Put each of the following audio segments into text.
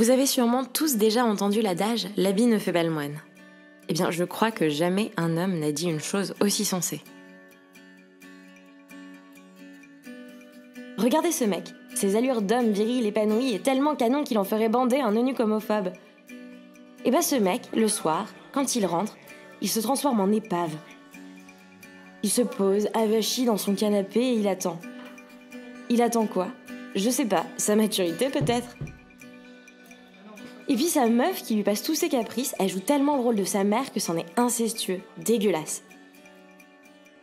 Vous avez sûrement tous déjà entendu l'adage « l'habit ne fait pas le moine ». Eh bien, je crois que jamais un homme n'a dit une chose aussi sensée. Regardez ce mec, ses allures d'homme viril épanoui et tellement canon qu'il en ferait bander un eunuque homophobe. Et ben ce mec, le soir, quand il rentre, il se transforme en épave. Il se pose, avachi dans son canapé et il attend. Il attend quoi? Je sais pas, sa maturité peut-être. Et puis sa meuf qui lui passe tous ses caprices, elle joue tellement le rôle de sa mère que c'en est incestueux, dégueulasse.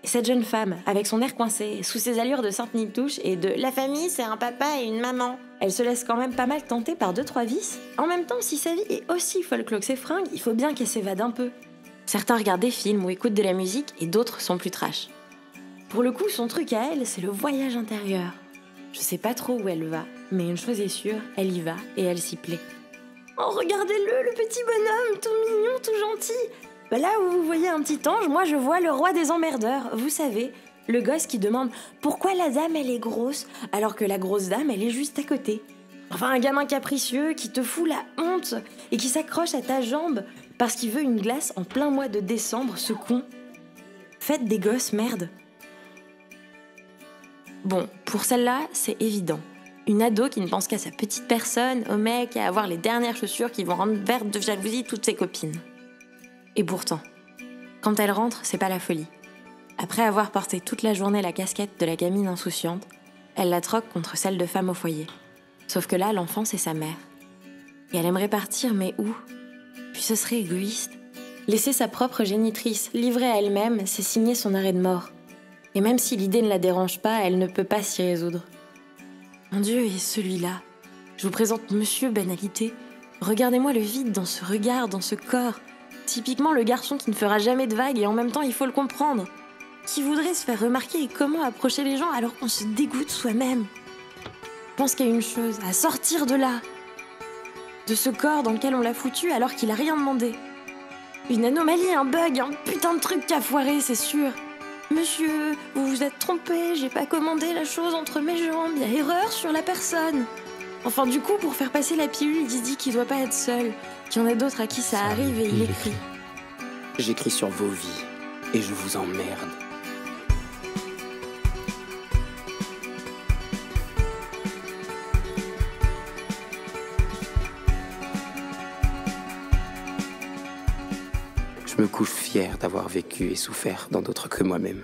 Et cette jeune femme, avec son air coincé, sous ses allures de Sainte Nitouche et de « la famille c'est un papa et une maman », elle se laisse quand même pas mal tenter par 2-3 vices. En même temps, si sa vie est aussi folklore que ses fringues, il faut bien qu'elle s'évade un peu. Certains regardent des films ou écoutent de la musique et d'autres sont plus trash. Pour le coup, son truc à elle, c'est le voyage intérieur. Je sais pas trop où elle va, mais une chose est sûre, elle y va et elle s'y plaît. Oh, regardez-le, le petit bonhomme, tout mignon, tout gentil. Bah là où vous voyez un petit ange, moi je vois le roi des emmerdeurs. Vous savez, le gosse qui demande pourquoi la dame elle est grosse alors que la grosse dame elle est juste à côté. Enfin, un gamin capricieux qui te fout la honte et qui s'accroche à ta jambe parce qu'il veut une glace en plein mois de décembre, ce con. Faites des gosses, merde. Bon, pour celle-là, c'est évident. Une ado qui ne pense qu'à sa petite personne, au mec, et à avoir les dernières chaussures qui vont rendre vertes de jalousie toutes ses copines. Et pourtant, quand elle rentre, c'est pas la folie. Après avoir porté toute la journée la casquette de la gamine insouciante, elle la troque contre celle de femme au foyer. Sauf que là, l'enfant, c'est sa mère. Et elle aimerait partir, mais où? Puis ce serait égoïste. Laisser sa propre génitrice livrée à elle-même, c'est signer son arrêt de mort. Et même si l'idée ne la dérange pas, elle ne peut pas s'y résoudre. Mon Dieu, et celui-là? Je vous présente Monsieur Banalité. Regardez-moi le vide dans ce regard, dans ce corps. Typiquement le garçon qui ne fera jamais de vagues et en même temps il faut le comprendre. Qui voudrait se faire remarquer et comment approcher les gens alors qu'on se dégoûte soi-même? Pense qu'à une chose, à sortir de là. De ce corps dans lequel on l'a foutu alors qu'il a rien demandé. Une anomalie, un bug, un putain de truc qui a foiré, c'est sûr. Monsieur, vous vous êtes trompé, j'ai pas commandé la chose entre mes jambes, il y a erreur sur la personne. Enfin du coup, pour faire passer la pilule, il se dit qu'il doit pas être seul, qu'il y en a d'autres à qui ça arrive et il écrit. J'écris sur vos vies et je vous emmerde. Je me couche fier d'avoir vécu et souffert dans d'autres que moi-même.